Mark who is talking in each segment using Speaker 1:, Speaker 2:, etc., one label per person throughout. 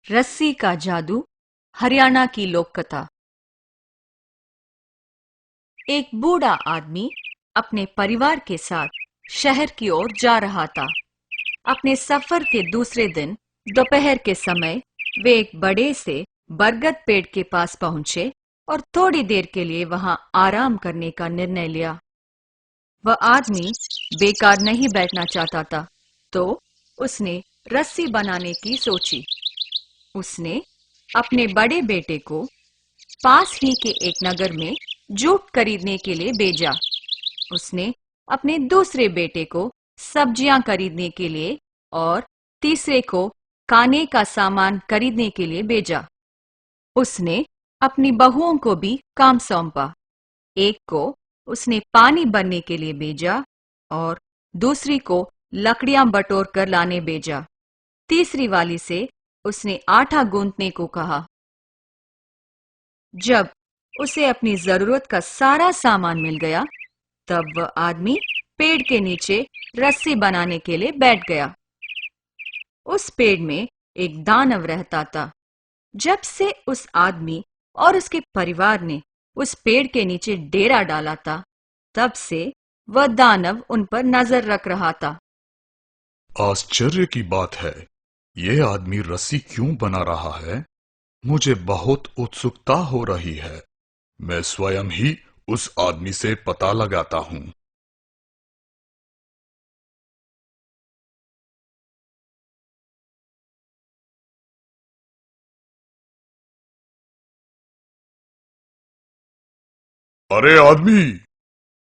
Speaker 1: रस्सी का जादू, हरियाणा की लोक कथा। एक बूढ़ा आदमी अपने परिवार के साथ शहर की ओर जा रहा था। अपने सफर के दूसरे दिन दोपहर के समय वे एक बड़े से बरगद पेड़ के पास पहुंचे और थोड़ी देर के लिए वहां आराम करने का निर्णय लिया। वह आदमी बेकार नहीं बैठना चाहता था, तो उसने रस्सी बनाने की सोची। उसने अपने बड़े बेटे को पास ही के एक नगर में जूट खरीदने के लिए भेजा। उसने अपने दूसरे बेटे को सब्जियां खरीदने के लिए और तीसरे को खाने का सामान खरीदने के लिए भेजा। उसने अपनी बहुओं को भी काम सौंपा। एक को उसने पानी भरने के लिए भेजा और दूसरी को लकड़ियां बटोर कर लाने भेजा। तीसरी वाली से उसने आटा गूंथने को कहा। जब उसे अपनी जरूरत का सारा सामान मिल गया, तब वह आदमी पेड़ के नीचे रस्सी बनाने के लिए बैठ गया। उस पेड़ में एक दानव रहता था। जब से उस आदमी और उसके परिवार ने उस पेड़ के नीचे डेरा डाला था, तब से वह दानव उन पर नजर रख रहा था।
Speaker 2: आश्चर्य की बात है, ये आदमी रस्सी क्यों बना रहा है? मुझे बहुत उत्सुकता हो रही है। मैं स्वयं ही उस आदमी से पता लगाता हूं। अरे आदमी,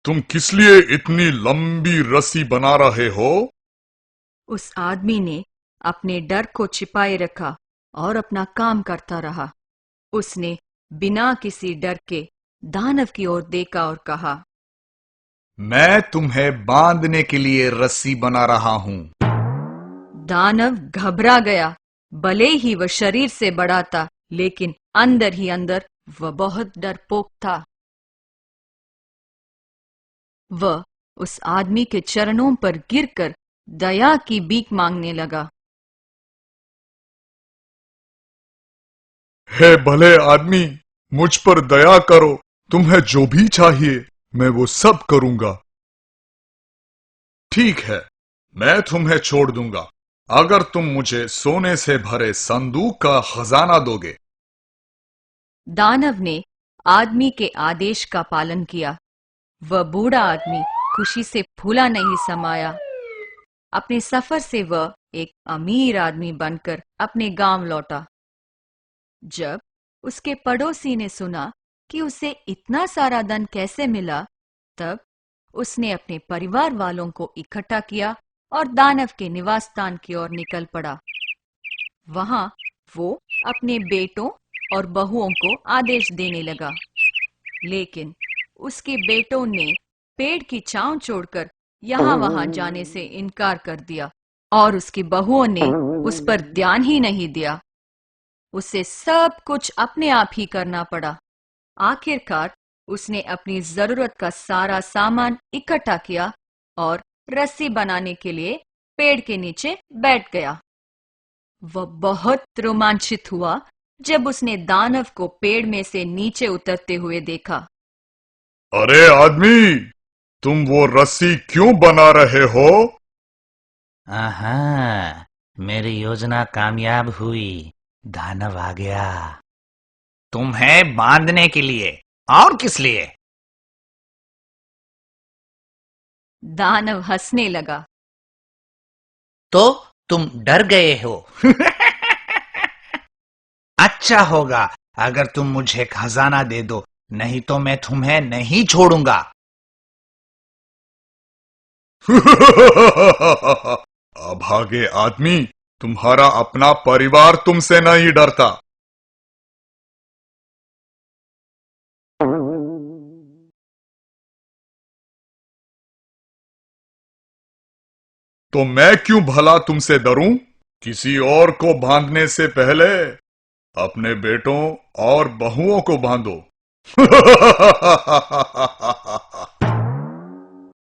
Speaker 2: तुम किस लिए इतनी लंबी रस्सी बना रहे हो?
Speaker 1: उस आदमी ने अपने डर को छिपाए रखा और अपना काम करता रहा। उसने बिना किसी डर के दानव की ओर देखा और कहा,
Speaker 2: मैं तुम्हें बांधने के लिए रस्सी बना रहा हूं।
Speaker 1: दानव घबरा गया। भले ही वह शरीर से बड़ा था, लेकिन अंदर ही अंदर वह बहुत डरपोक था। वह उस आदमी के चरणों पर गिरकर दया की भीख मांगने लगा।
Speaker 2: हे भले आदमी, मुझ पर दया करो। तुम्हें जो भी चाहिए मैं वो सब करूंगा। ठीक है, मैं तुम्हें छोड़ दूंगा अगर तुम मुझे सोने से भरे संदूक का खजाना दोगे।
Speaker 1: दानव ने आदमी के आदेश का पालन किया। वह बूढ़ा आदमी खुशी से फूला नहीं समाया। अपने सफर से वह एक अमीर आदमी बनकर अपने गांव लौटा। जब उसके पड़ोसी ने सुना कि उसे इतना सारा धन कैसे मिला, तब उसने अपने परिवार वालों को इकट्ठा किया और दानव के निवास स्थान की ओर निकल पड़ा। वहां वो अपने बेटों और बहुओं को आदेश देने लगा, लेकिन उसके बेटों ने पेड़ की छांव छोड़कर यहाँ वहां जाने से इनकार कर दिया और उसकी बहुओं ने उस पर ध्यान ही नहीं दिया। उसे सब कुछ अपने आप ही करना पड़ा। आखिरकार उसने अपनी जरूरत का सारा सामान इकट्ठा किया और रस्सी बनाने के लिए पेड़ के नीचे बैठ गया। वह बहुत रोमांचित हुआ जब उसने दानव को पेड़ में से नीचे उतरते हुए देखा।
Speaker 2: अरे आदमी, तुम वो रस्सी क्यों बना रहे हो?
Speaker 3: आहा, मेरी योजना कामयाब हुई। दानव आ गया। तुम्हें बांधने के लिए, और किस लिए?
Speaker 1: दानव हंसने लगा।
Speaker 3: तो तुम डर गए हो। अच्छा होगा अगर तुम मुझे खजाना दे दो, नहीं तो मैं तुम्हें नहीं छोड़ूंगा।
Speaker 2: अभागे आदमी, तुम्हारा अपना परिवार तुमसे नहीं डरता। तो मैं क्यों भला तुमसे डरूं? किसी और को बांधने से पहले अपने बेटों और बहुओं को बांधो।